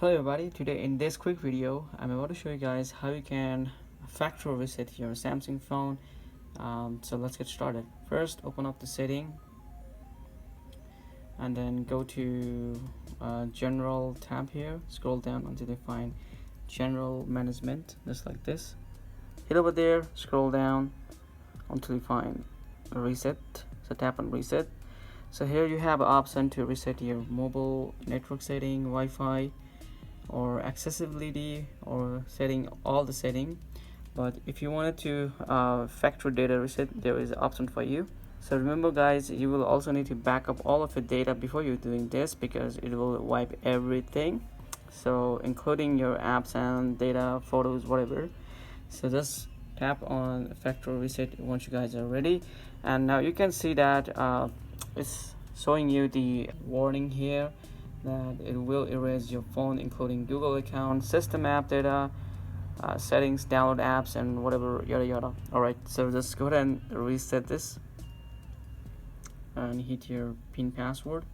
Hello everybody, today in this quick video I'm about to show you guys how you can factory reset your Samsung phone. So let's get started. First, open up the setting and then go to general tab here, scroll down until you find general management, just like this. Hit over there, scroll down until you find reset, so tap on reset. So here you have an option to reset your mobile network setting, Wi-Fi, or accessibility, or setting all the setting. But if you wanted to factory data reset, there is an option for you. So remember guys, you will also need to back up all of your data before you're doing this, because it will wipe everything, so including your apps and data, photos, whatever. So just tap on factory reset once you guys are ready, and now you can see that it's showing you the warning here that it will erase your phone, including Google account, system app data, settings, download apps, and whatever, yada yada. Alright, so just go ahead and reset this and hit your PIN password.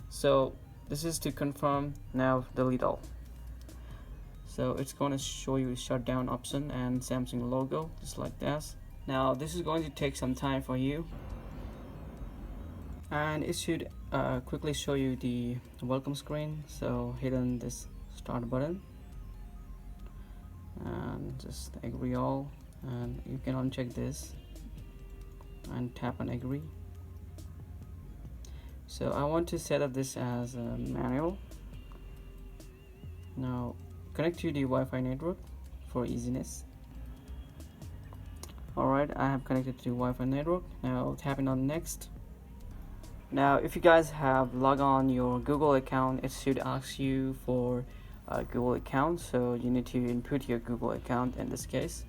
So this is to confirm. Now delete all. So it's going to show you a shutdown option and Samsung logo, just like this. Now this is going to take some time for you, and it should quickly show you the welcome screen. So hit on this start button and just agree all, and you can uncheck this and tap on agree. So I want to set up this as a manual. Now connect to the Wi-Fi network for easiness. Alright, I have connected to the Wi-Fi network. Now tapping on next. Now if you guys have logged on your Google account, it should ask you for a Google account, so you need to input your Google account in this case.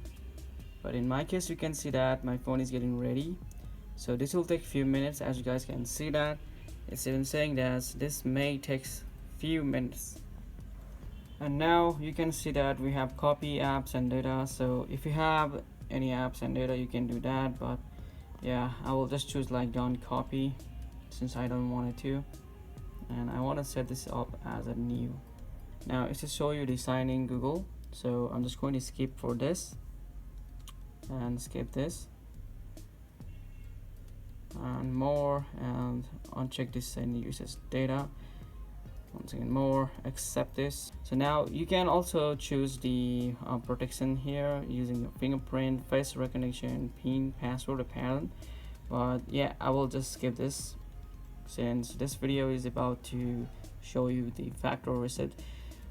But in my case, you can see that my phone is getting ready, so this will take a few minutes. As you guys can see that it's even saying that this may take few minutes. And now you can see that we have copy apps and data. So if you have any apps and data, you can do that, but yeah, I will just choose like don't copy since I don't want it to, and I want to set this up as a new. Now it's to show you the sign in Google, so I'm just going to skip for this and skip this and more, and uncheck this and uses data. Once again, more, accept this. So now you can also choose the protection here using your fingerprint, face recognition, PIN, password, or pattern. But yeah, I will just skip this since this video is about to show you the factory reset.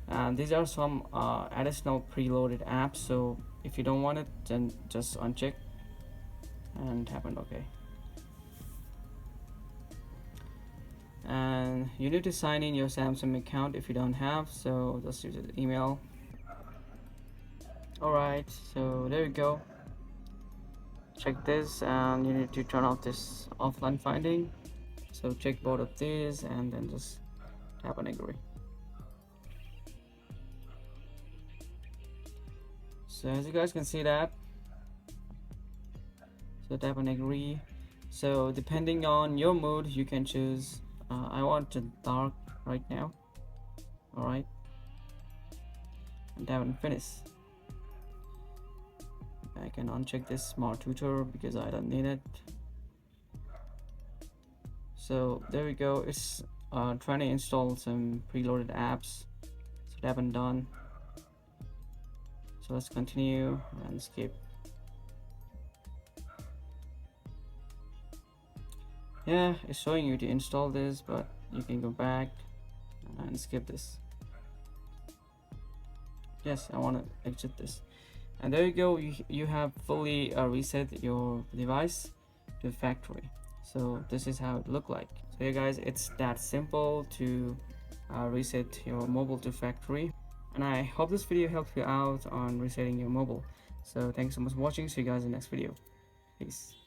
And these are some additional preloaded apps, so if you don't want it, then just uncheck and tap on OK. And you need to sign in your Samsung account if you don't have, so just use the email. Alright, so there you go. Check this, and you need to turn off this offline finding. So check both of these and then just tap on agree. So as you guys can see that, so tap on agree. So depending on your mood, you can choose I want it dark right now. Alright, and tap on finish. I can uncheck this smart tutor because I don't need it. So there we go. It's trying to install some preloaded apps, so tap on done. So let's continue and skip. Yeah, it's showing you to install this, but you can go back and skip this. Yes, I want to exit this. And there you go. You have fully reset your device to factory. So this is how it look like. So yeah guys, it's that simple to reset your mobile to factory, and I hope this video helped you out on resetting your mobile. So thanks so much for watching. See you guys in the next video. Peace.